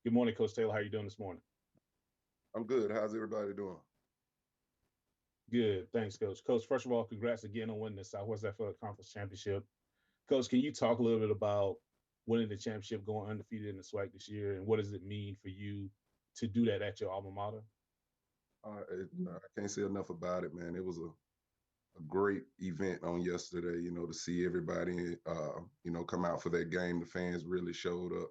Good morning, Coach Taylor. How are you doing this morning? I'm good. How's everybody doing? Good. Thanks, Coach. Coach, first of all, congrats again on winning the Southwest Athletic Conference Championship. Coach, can you talk a little bit about winning the championship, going undefeated in the SWAC this year, and what does it mean for you to do that at your alma mater? I can't say enough about it, man. It was a great event on yesterday, to see everybody, come out for that game. The fans really showed up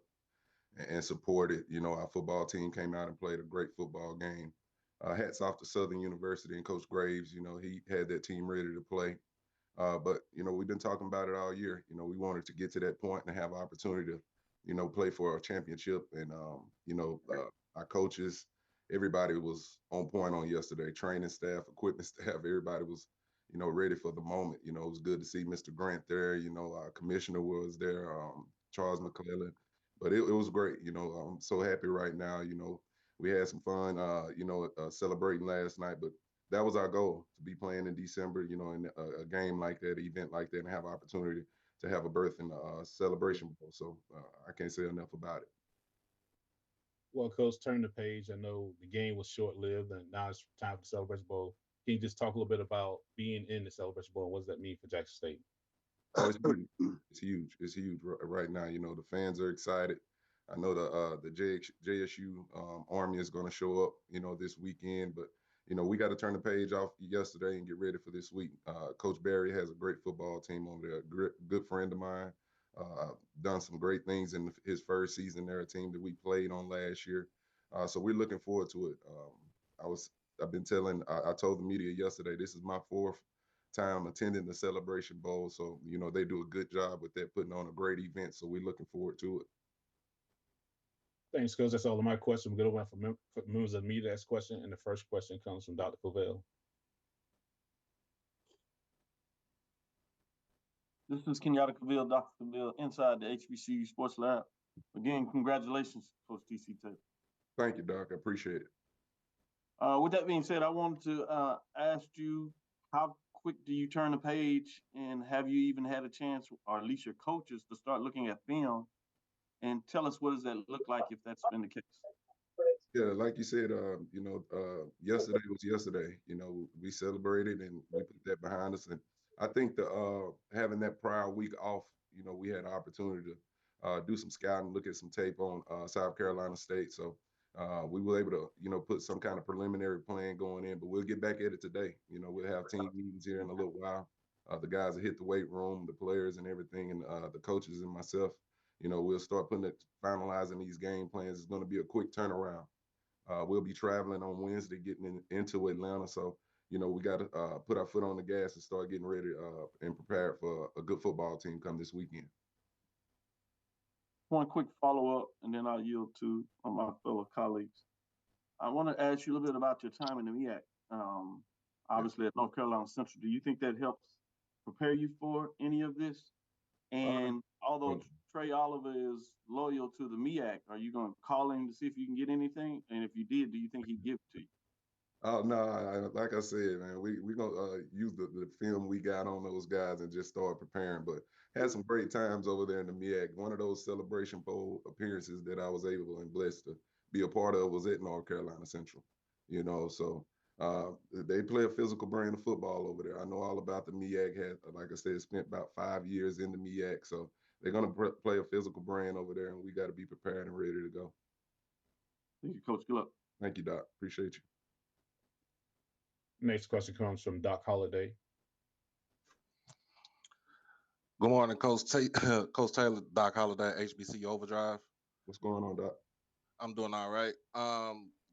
and supported. Our football team came out and played a great football game. Hats off to Southern University and Coach Graves. He had that team ready to play. But we've been talking about it all year. We wanted to get to that point and have opportunity to, play for a championship. And our coaches, everybody was on point on yesterday. Training staff, equipment staff, everybody was, ready for the moment. It was good to see Mr. Grant there. Our commissioner was there, Charles McClellan. But it was great. I'm so happy right now. We had some fun, celebrating last night, but that was our goal, to be playing in December, in a game like that, an event like that, and have opportunity to have a berth in the Celebration Bowl. So I can't say enough about it. Well, Coach, turn the page. I know the game was short-lived, and now it's time for the Celebration Bowl. Can you just talk a little bit about being in the Celebration Bowl? What does that mean for Jackson State? Oh, it's huge. It's huge. It's huge right now. The fans are excited. I know the JSU Army is going to show up, this weekend. But we got to turn the page off yesterday and get ready for this week. Coach Barry has a great football team over there. Good friend of mine. Done some great things in his first season there, a team that we played on last year. So we're looking forward to it. I told the media yesterday, this is my fourth time attending the Celebration Bowl. So, they do a good job with that, putting on a great event. So we're looking forward to it. Thanks, Coach. That's all of my questions. We're going to open for members of the media to ask questions. And the first question comes from Dr. Covell. This is Kenyatta Caville, Dr. Caville, inside the HBCU Sports Lab. Again, congratulations, Coach TC Taylor. Thank you, Doc. I appreciate it. With that being said, I wanted to ask you, how quick do you turn the page, and have you even had a chance, or at least your coaches, to start looking at film? And tell us, what does that look like if that's been the case? Yeah, like you said, yesterday was yesterday. We celebrated and we put that behind us. And I think having that prior week off, we had an opportunity to do some scouting, look at some tape on South Carolina State. So we were able to, put some kind of preliminary plan going in. But we'll get back at it today. We'll have team meetings here in a little while. The guys that hit the weight room, the players and everything, and the coaches and myself, we'll start finalizing these game plans. It's going to be a quick turnaround. We'll be traveling on Wednesday, getting into Atlanta. So, we got to put our foot on the gas and start getting ready and prepared for a good football team come this weekend. One quick follow-up, and then I'll yield to my fellow colleagues. I want to ask you a little bit about your time in the MEAC. Obviously at North Carolina Central. Do you think that helps prepare you for any of this? And although Trey Oliver is loyal to the MEAC, are you going to call him to see if you can get anything? And if you did, do you think he'd give it to you? Oh, no, like I said, man, we're going to use the film we got on those guys and just start preparing. But had some great times over there in the MEAC. One of those Celebration Bowl appearances that I was able and blessed to be a part of was at North Carolina Central. So they play a physical brand of football over there. I know all about the MEAC. Like I said, spent about 5 years in the MEAC. So they're going to play a physical brand over there, and we got to be prepared and ready to go. Thank you, Coach. Good luck. Thank you, Doc. Appreciate you. Next question comes from Doc Holliday. Good morning, Coach Taylor, Doc Holliday, HBC Overdrive. What's going on, Doc? I'm doing all right.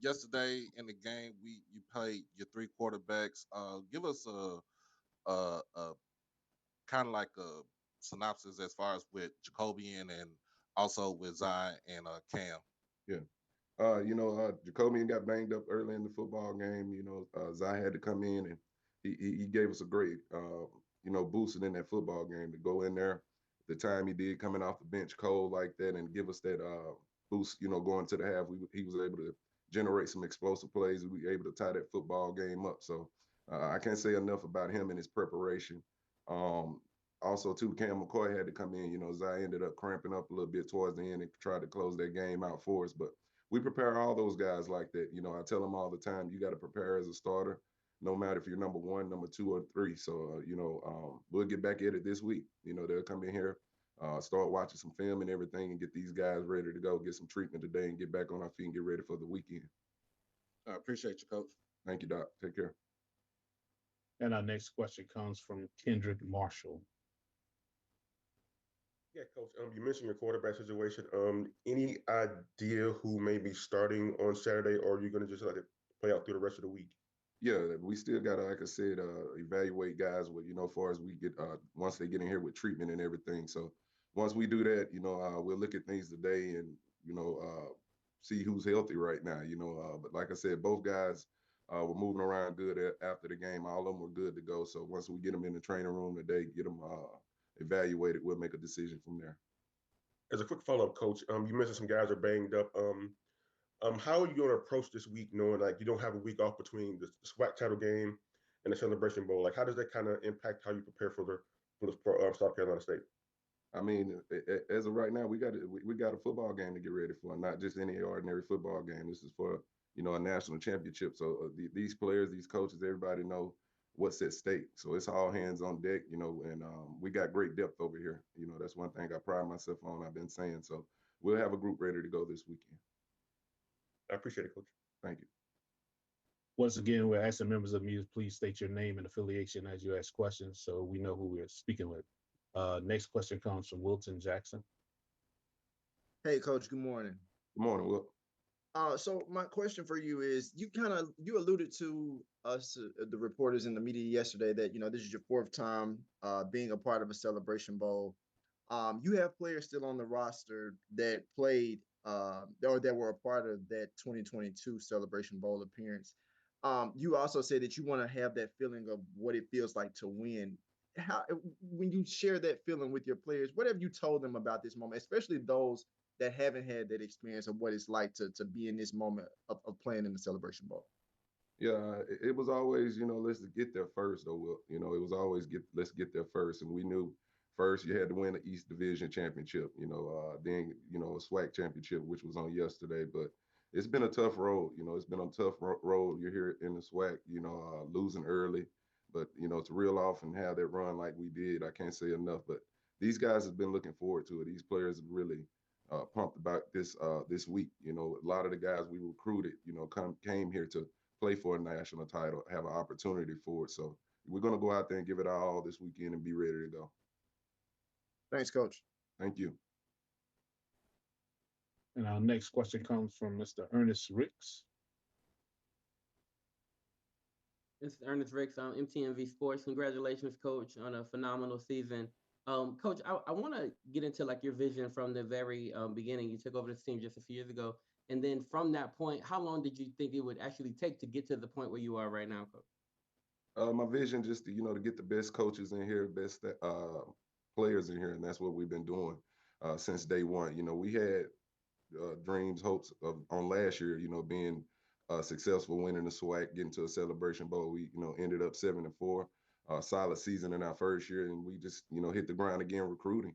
Yesterday in the game, you played your three quarterbacks. Give us a kind of like a synopsis as far as with Jacobian and also with Zion and Cam. Yeah. Jacobian got banged up early in the football game. Zai had to come in, and he gave us a great, boosting in that football game to go in there. The time he did coming off the bench cold like that and give us that boost, going to the half. He was able to generate some explosive plays. We were able to tie that football game up. So I can't say enough about him and his preparation. Also, too, Cam McCoy had to come in. Zai ended up cramping up a little bit towards the end and tried to close that game out for us. But we prepare all those guys like that. You know, I tell them all the time, you got to prepare as a starter, no matter if you're number 1, number 2, or 3. So, we'll get back at it this week. You know, they'll come in here, start watching some film and everything, and get these guys ready to go, get some treatment today, and get back on our feet and get ready for the weekend. I appreciate you, Coach. Thank you, Doc. Take care. And our next question comes from Kendrick Marshall. Yeah, Coach. You mentioned your quarterback situation. Any idea who may be starting on Saturday, or are you going to just let it play out through the rest of the week? Yeah, we still got to, like I said, evaluate guys with, as far as we get, once they get in here with treatment and everything. So once we do that, we'll look at things today and, see who's healthy right now, but like I said, both guys were moving around good after the game. All of them were good to go. So once we get them in the training room today, get them evaluated, we'll make a decision from there. As a quick follow-up, Coach, you mentioned some guys are banged up. How are you going to approach this week, knowing like you don't have a week off between the SWAC title game and the Celebration Bowl? Like, how does that kind of impact how you prepare for South Carolina State? I mean, as of right now, we got a football game to get ready for, not just any ordinary football game. This is for a national championship. So these players, these coaches, everybody know what's at stake. So it's all hands on deck, and we got great depth over here. That's one thing I pride myself on. I've been saying. So we'll have a group ready to go this weekend. I appreciate it, Coach. Thank you. Once again, we're asking members of the media, please state your name and affiliation as you ask questions so we know who we're speaking with. Next question comes from Wilton Jackson. Hey, Coach, good morning. Good morning, Will. So my question for you is, you alluded to us, the reporters in the media yesterday, that, this is your 4th time being a part of a Celebration Bowl. You have players still on the roster that played or that were a part of that 2022 Celebration Bowl appearance. You also said that you want to have that feeling of what it feels like to win. When you share that feeling with your players, what have you told them about this moment, especially those that haven't had that experience of what it's like to be in this moment of playing in the Celebration Bowl? Yeah, it was always, let's get there first, though, Will. It was always let's get there first. And we knew first you had to win the East Division championship, then, a SWAC championship, which was on yesterday. But it's been a tough road. It's been a tough road. You're here in the SWAC, losing early. But, to reel off and have that run like we did, I can't say enough. But these guys have been looking forward to it. These players have really pumped about this week. A lot of the guys we recruited, came here to play for a national title, have an opportunity for it. So we're going to go out there and give it our all this weekend and be ready to go. Thanks, Coach. Thank you. And our next question comes from Mr. Ernest Ricks. This is Ernest Ricks on MTMV Sports. Congratulations, Coach, on a phenomenal season. Coach, I want to get into like your vision from the very beginning. You took over this team just a few years ago. And then from that point, how long did you think it would actually take to get to the point where you are right now, Coach? My vision just to, to get the best coaches in here, best players in here. And that's what we've been doing since day one. We had dreams, hopes on last year, being successful, winning the SWAC, getting to a Celebration Bowl. We, ended up 7-4, solid season in our first year, and we just, hit the ground again recruiting,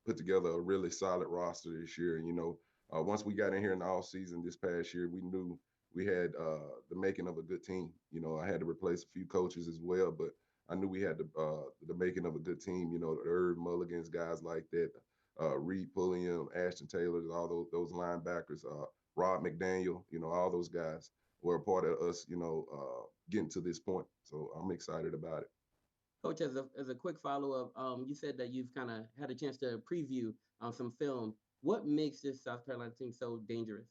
put together a really solid roster this year. And once we got in here in the off season this past year, we knew we had the making of a good team. I had to replace a few coaches as well, but I knew we had the making of a good team. The Irv Mulligans, guys like that, Reed Pulliam, Ashton Taylor, all those linebackers, Rob McDaniel, all those guys were a part of us, getting to this point. So I'm excited about it. Coach, as a quick follow-up, you said that you've kind of had a chance to preview some film. What makes this South Carolina team so dangerous?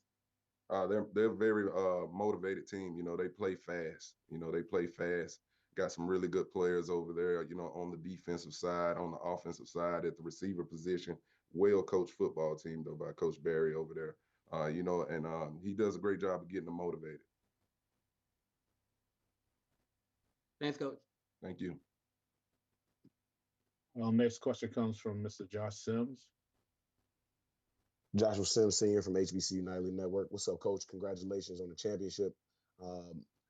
They're a very motivated team. They play fast. They play fast. Got some really good players over there, on the defensive side, on the offensive side, at the receiver position. Well-coached football team, though, by Coach Barry over there. And he does a great job of getting them motivated. Thanks, Coach. Thank you. Our next question comes from Mr. Josh Sims. Joshua Sims, senior from HBCU Nightly Network. What's up, Coach? Congratulations on the championship.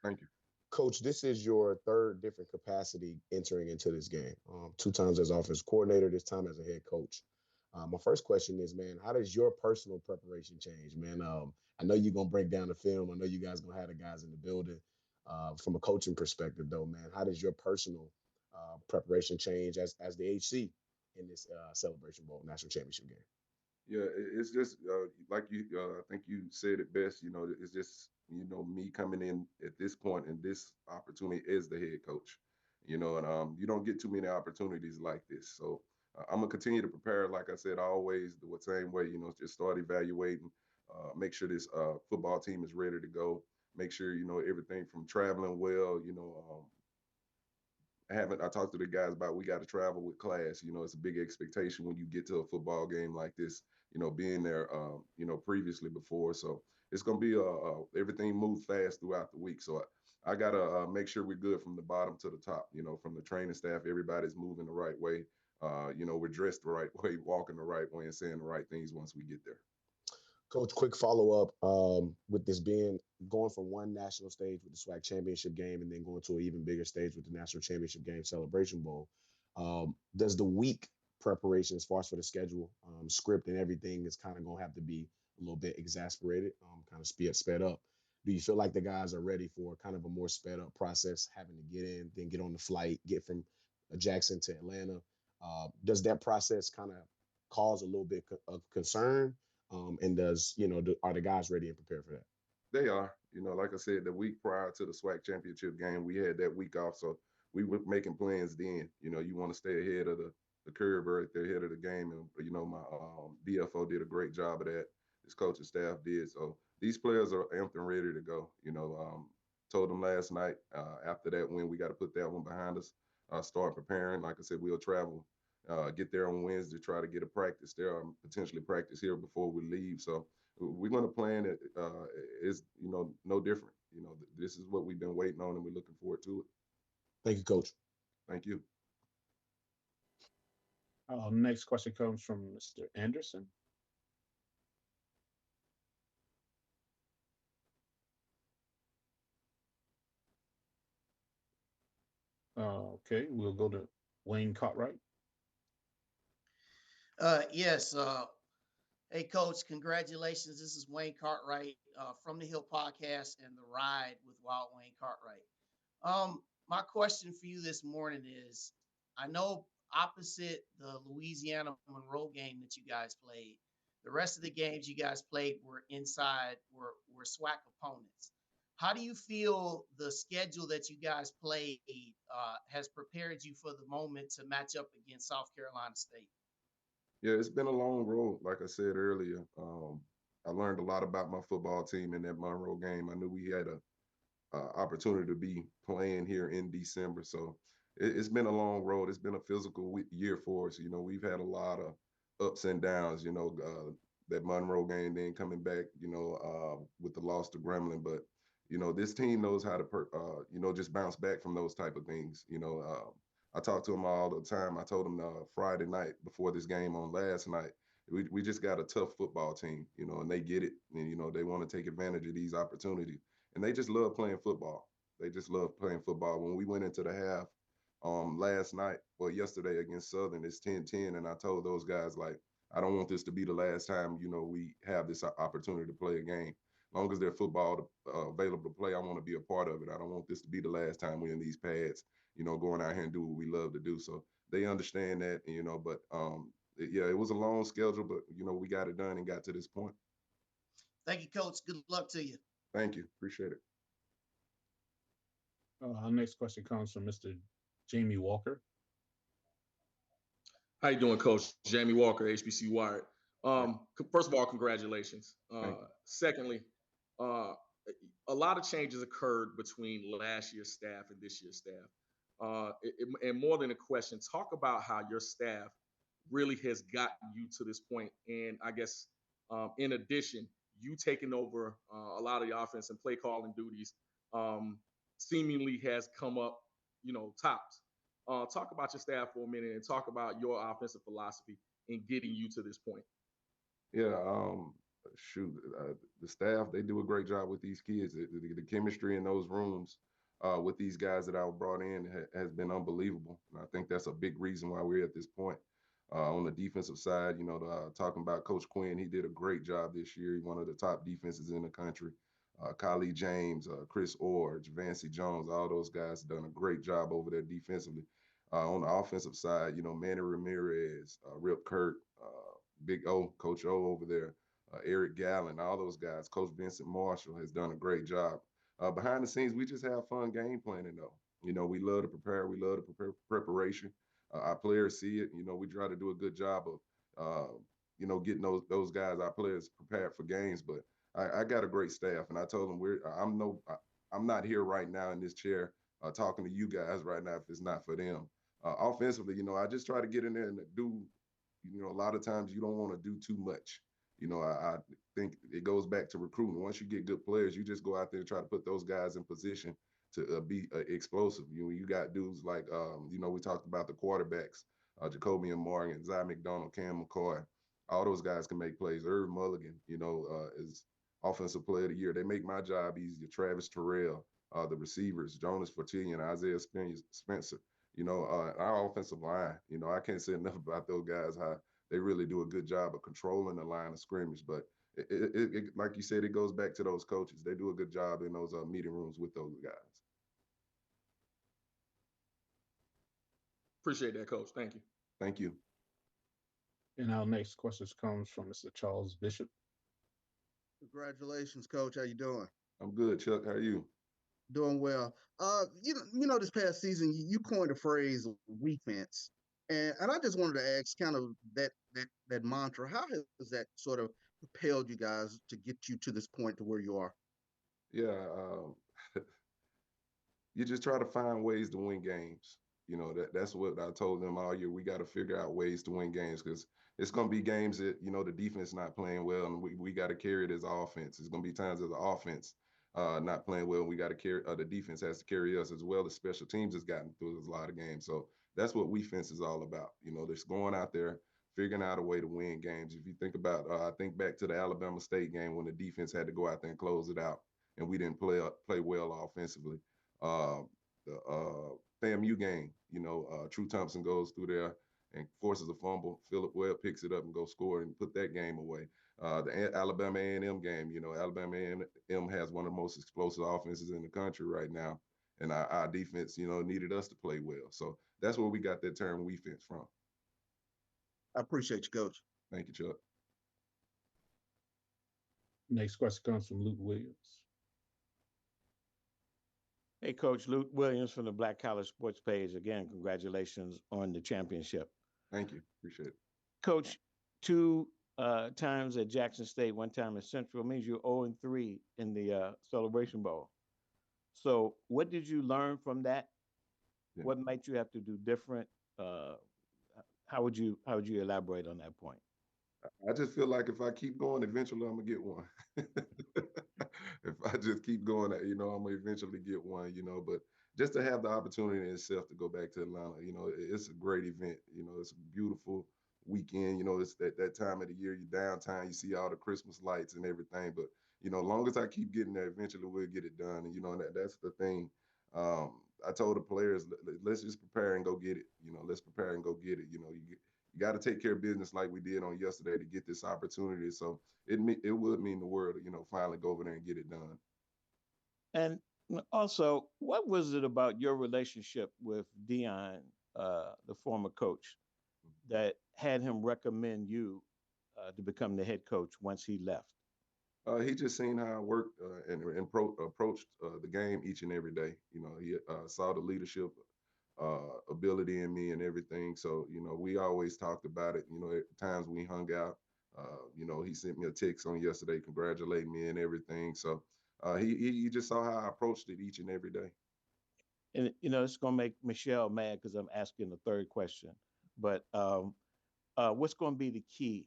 Thank you. Coach, this is your 3rd different capacity entering into this game. 2 times as offensive coordinator, this time as a head coach. My first question is, man, how does your personal preparation change, man? I know you're gonna break down the film. I know you guys gonna have the guys in the building. From a coaching perspective, though, man, how does your personal preparation change as the HC in this Celebration Bowl national championship game? Yeah, it's just like you. I think you said it best. It's just me coming in at this point, and this opportunity as the head coach. And you don't get too many opportunities like this. So I'm gonna continue to prepare. Like I said, always the same way. Just start evaluating. Make sure this football team is ready to go. Make sure everything from traveling well. I talked to the guys about we got to travel with class. It's a big expectation when you get to a football game like this. Being there, previously before. So it's gonna be everything moves fast throughout the week. So I gotta make sure we're good from the bottom to the top. From the training staff, everybody's moving the right way. We're dressed the right way, walking the right way, and saying the right things once we get there. Coach, quick follow up with this being going from one national stage with the SWAC championship game and then going to an even bigger stage with the national championship game Celebration Bowl. Does the week preparation, as far as for the schedule, script, and everything, is kind of going to have to be a little bit exasperated, kind of sped up? Do you feel like the guys are ready for kind of a more sped up process, having to get in, then get on the flight, get from Jackson to Atlanta? Does that process kind of cause a little bit of concern? And are the guys ready and prepared for that? They are. Like I said, the week prior to the SWAC championship game, we had that week off, so we were making plans then. You want to stay ahead of the curve right there, ahead of the game, and my DFO did a great job of that. His coaching staff did. So these players are amped and ready to go. Told them last night after that win, we got to put that one behind us. Start preparing. Like I said, we'll travel. Get there on Wednesday, try to get a practice there, potentially practice here before we leave. So we're going to plan it. It's no different. This is what we've been waiting on, and we're looking forward to it. Thank you, Coach. Thank you. Next question comes from Mr. Anderson. Okay, we'll go to Wayne Cartwright. Yes. Hey, Coach, congratulations. This is Wayne Cartwright from the Hill Podcast and the Ride with Wild Wayne Cartwright. My question for you this morning is, I know opposite the Louisiana Monroe game that you guys played, the rest of the games you guys played were were SWAC opponents. How do you feel the schedule that you guys played has prepared you for the moment to match up against South Carolina State? Yeah, it's been a long road. Like I said earlier, I learned a lot about my football team in that Monroe game. I knew we had a opportunity to be playing here in December. So it's been a long road. It's been a physical year for us. We've had a lot of ups and downs. That Monroe game, then coming back, with the loss to Gremlin. But this team knows how to, just bounce back from those type of things. I talk to them all the time. I told them Friday night before this game on last night, we just got a tough football team, and they get it. And, they want to take advantage of these opportunities. And they just love playing football. They just love playing football. When we went into the half yesterday against Southern, it's 10-10. And I told those guys, like, I don't want this to be the last time, we have this opportunity to play a game. As long as there's football available to play, I want to be a part of it. I don't want this to be the last time we're in these pads, going out here and do what we love to do. So they understand that, but it was a long schedule, but, we got it done and got to this point. Thank you, Coach. Good luck to you. Thank you. Appreciate it. Our next question comes from Mr. Jamie Walker. How you doing, Coach? Jamie Walker, HBC Wired. First of all, congratulations. Secondly, a lot of changes occurred between last year's staff and this year's staff. And more than a question, talk about how your staff really has gotten you to this point. And I guess, in addition, you taking over a lot of the offense and play calling duties seemingly has come up, tops. Talk about your staff for a minute and talk about your offensive philosophy in getting you to this point. Yeah, the staff, they do a great job with these kids. The chemistry in those rooms with these guys that I brought in has been unbelievable. And I think that's a big reason why we're at this point. On the defensive side, talking about Coach Quinn, he did a great job this year. He's one of the top defenses in the country. Khalid James, Chris Orr, Javancy Jones, all those guys have done a great job over there defensively. On the offensive side, Manny Ramirez, Rip Kurt, Big O, Coach O over there, Eric Gallen, all those guys. Coach Vincent Marshall has done a great job. Behind the scenes, we just have fun game planning, though. We love to prepare. We love to prepare preparation. Our players see it. We try to do a good job of, getting those guys, our players, prepared for games. But I got a great staff, and I told them I'm not here right now in this chair talking to you guys right now if it's not for them. Offensively, I just try to get in there and do. A lot of times you don't want to do too much. I think it goes back to recruiting. Once you get good players, you just go out there and try to put those guys in position to be explosive. You got dudes like, we talked about the quarterbacks, Jacobian Morgan, Zy McDonald, Cam McCoy. All those guys can make plays. Irv Mulligan, is offensive player of the year. They make my job easier. Travis Terrell, the receivers, Jonas Fortillion, Isaiah Spencer. Our offensive line, I can't say enough about those guys, how they really do a good job of controlling the line of scrimmage. But it like you said, it goes back to those coaches. They do a good job in those meeting rooms with those guys. Appreciate that, Coach. Thank you. Thank you. And our next question comes from Mr. Charles Bishop. Congratulations, Coach. How you doing? I'm good, Chuck. How are you? Doing well. This past season you coined a phrase "we fence," and I just wanted to ask, kind of that mantra. How has that sort of propelled you guys to get you to this point to where you are? Yeah, you just try to find ways to win games. That's what I told them all year. We got to figure out ways to win games because it's going to be games that, the defense not playing well, and we got to carry it as offense. It's going to be times as the offense not playing well, and we got to carry, the defense has to carry us as well. The special teams has gotten through a lot of games. So that's what we fence is all about. Just going out there, figuring out a way to win games. If you think about, I think back to the Alabama State game when the defense had to go out there and close it out, and we didn't play well offensively. The FAMU game, True Thompson goes through there and forces a fumble. Philip Webb picks it up and goes score and put that game away. The Alabama A&M game, Alabama A&M has one of the most explosive offenses in the country right now, and our defense, needed us to play well. So that's where we got that term "we fence" from. I appreciate you, Coach. Thank you, Chuck. Next question comes from Luke Williams. Hey, Coach, Luke Williams from the Black College Sports page. Again, congratulations on the championship. Thank you. Appreciate it. Coach, 2 times at Jackson State, 1 time at Central, means you're 0-3 in the Celebration Bowl. So what did you learn from that? Yeah. What might you have to do different? How would you elaborate on that point? I just feel like if I keep going, eventually I'm gonna get one. If I just keep going, I'm gonna eventually get one. But just to have the opportunity in itself to go back to Atlanta, it's a great event. It's a beautiful weekend. It's that time of the year. You're downtown, you see all the Christmas lights and everything. But as long as I keep getting there, eventually we'll get it done. And that's the thing. I told the players, let's just prepare and go get it. Let's prepare and go get it. You got to take care of business like we did on yesterday to get this opportunity. So it would mean the world to, finally go over there and get it done. And also, what was it about your relationship with Deion, the former coach, that had him recommend you to become the head coach once he left? He just seen how I worked and approached the game each and every day. He saw the leadership ability in me and everything. So, we always talked about it. At times we hung out. He sent me a text on yesterday congratulating me and everything. So he just saw how I approached it each and every day. And, it's going to make Michelle mad because I'm asking the third question. But what's going to be the key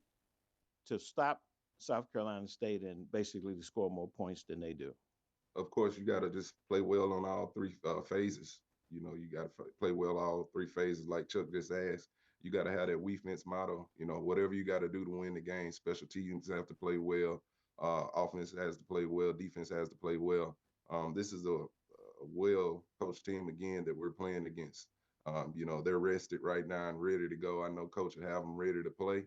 to stop South Carolina State and basically to score more points than they do? Of course, you got to just play well on all 3 phases. You got to play well all 3 phases, like Chuck just asked. You got to have that we fence motto. Whatever you got to do to win the game. Special teams have to play well. Offense has to play well. Defense has to play well. This is a well-coached team, again, that we're playing against. You know, they're rested right now and ready to go. I know coach will have them ready to play.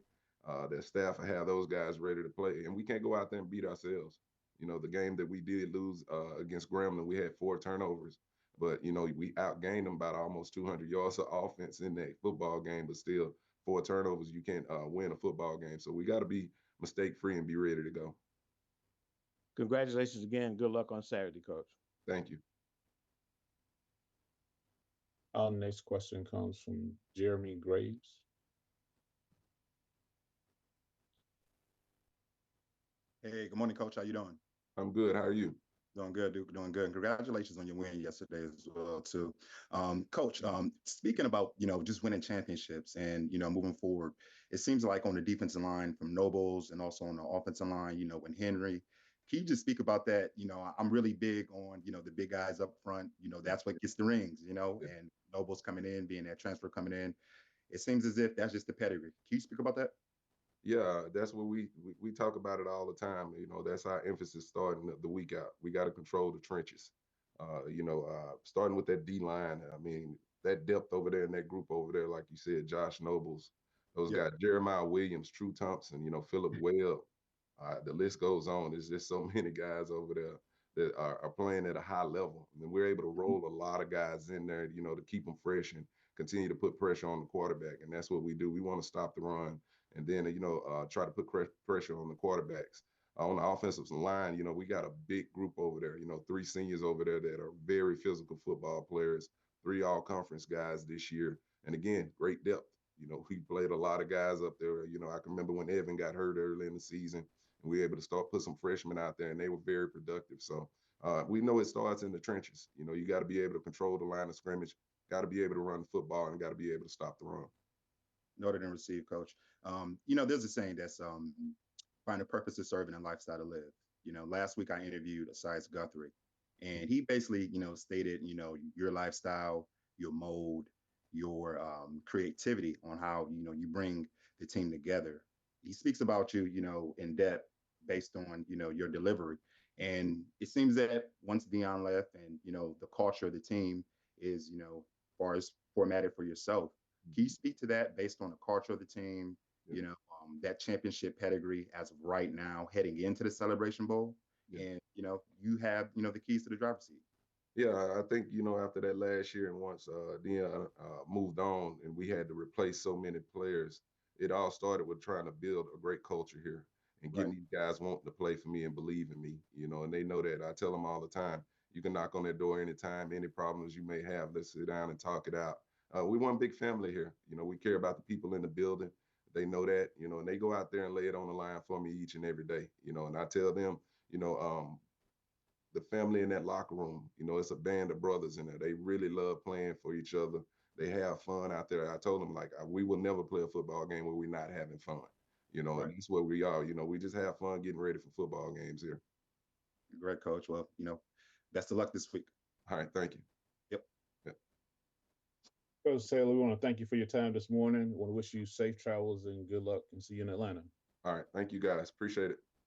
Their staff will have those guys ready to play. And we can't go out there and beat ourselves. You know, the game that we did lose against Grambling, we had 4 turnovers. But, you know, we outgained them about almost 200 yards of offense in that football game, but still 4 turnovers, you can't win a football game. So we got to be mistake-free and be ready to go. Congratulations again. Good luck on Saturday, Coach. Thank you. Our next question comes from Jeremy Graves. Hey, good morning, Coach. How you doing? I'm good. How are you? Doing good, Duke. Doing good. And congratulations on your win yesterday as well, too. Coach, speaking about, just winning championships and, moving forward, it seems like on the defensive line from Nobles and also on the offensive line, when Henry, can you just speak about that? I'm really big on, the big guys up front, that's what gets the rings, and Nobles coming in, being that transfer coming in. It seems as if that's just the pedigree. Can you speak about that? Yeah, that's what we talk about it all the time. You know, that's our emphasis starting the week out. We got to control the trenches. Starting with that D line. I mean, that depth over there in that group over there, like you said, Josh Nobles, those guys, Jeremiah Williams, True Thompson, Philip Webb. The list goes on. There's just so many guys over there that are playing at a high level. And we're able to roll a lot of guys in there, to keep them fresh and continue to put pressure on the quarterback. And that's what we do. We want to stop the run and then, try to put pressure on the quarterbacks. On the offensive line, we got a big group over there, 3 seniors over there that are very physical football players, 3 all-conference guys this year. And again, great depth. We played a lot of guys up there. I can remember when Evan got hurt early in the season, and we were able to put some freshmen out there, and they were very productive. So we know it starts in the trenches. You got to be able to control the line of scrimmage, got to be able to run the football, and got to be able to stop the run. Noted and received, Coach. There's a saying that's find a purpose to serve and a lifestyle to live. Last week I interviewed Asias Guthrie, and he basically, stated, your lifestyle, your mode, your creativity on how, you bring the team together. He speaks about you, in depth based on, your delivery. And it seems that once Dion left and, the culture of the team is, as far as formatted for yourself, can you speak to that based on the culture of the team, that championship pedigree as of right now, heading into the Celebration Bowl? And, you have, the keys to the driver's seat. Yeah, I think, after that last year and once Dion moved on and we had to replace so many players, it all started with trying to build a great culture here and getting these guys wanting to play for me and believe in me, and they know that. I tell them all the time, you can knock on their door anytime, any problems you may have, let's sit down and talk it out. We one big family here. We care about the people in the building. They know that, and they go out there and lay it on the line for me each and every day, and I tell them, the family in that locker room, it's a band of brothers in there. They really love playing for each other. They have fun out there. I told them, we will never play a football game where we're not having fun, and that's where we are. We just have fun getting ready for football games here. Great, Coach. Well, best of luck this week. All right. Thank you. Yep. Coach Taylor, we want to thank you for your time this morning. We want to wish you safe travels and good luck and see you in Atlanta. All right. Thank you, guys. Appreciate it.